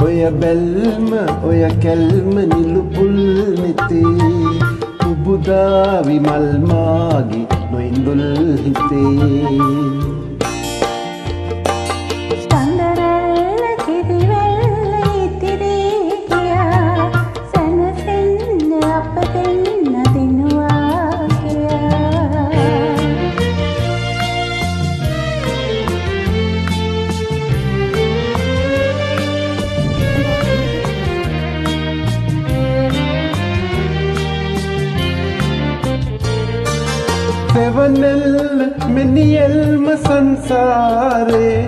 ඔය බැල්ම ඔය කැල්ම නිලුපුල් නෙතේ උබුදා විමල් මාගේ නොඉඳුල් හිතේ චන්දරැල්ල කිරිවැල්ල ඉතිරී ගියා සැනසෙන්න අප දෙන්න දිනුවා කියා සෙවනෙල්ල මෙනියෙල්ම සංසාරේ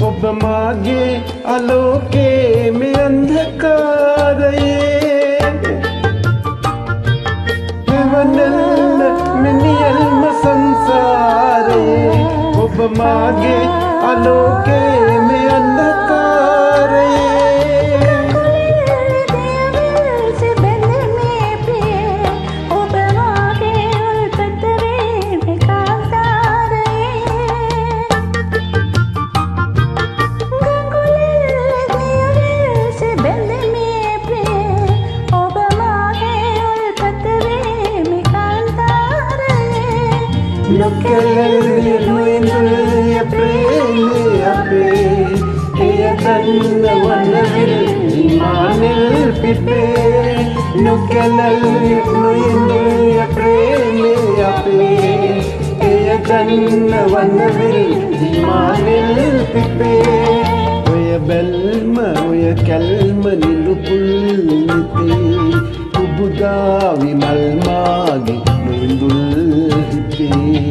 ඔබ මාගේ අලෝකේ මේ අන්ධකාරයේ සෙවනෙල්ල මෙනියෙල්ම සංසාරේ ඔබ මාගේ අලෝකේ මේ අන්ධකාරයේ නොකැලෙන්නේ නොඉඳුල්ය ප්‍රේමය අපේ එය දන්න වනවිල් මානෙල් පිපේ නොකැලෙන්නේ නොඉඳුල්ය ප්‍රේමය අපේ එය දන්න වනවිල් මානෙල් පිපේ ඔය බැල්ම ඔය කැල්ම නිලුපුල් නෙතේ උබුදා විමල් මාගේ නොඉඳුල් හිතේ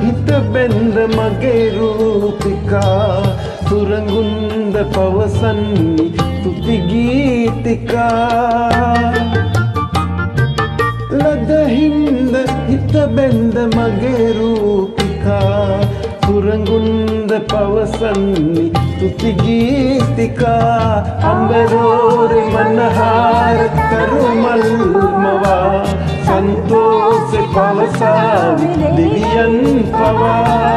හිත බැන්ද මගේ රූපිකා සුරඟුන්ද පවසන්නි තුති ගීතිකා ලදහින්ද හිත බැන්ද මගේ රූපිකා සුරඟුන්ද පවසන්නි තුති ගීතිකා අම්බරෝරෙ මනහාර තරුමල් මවා संतोष पवसावि दिव्यन पवा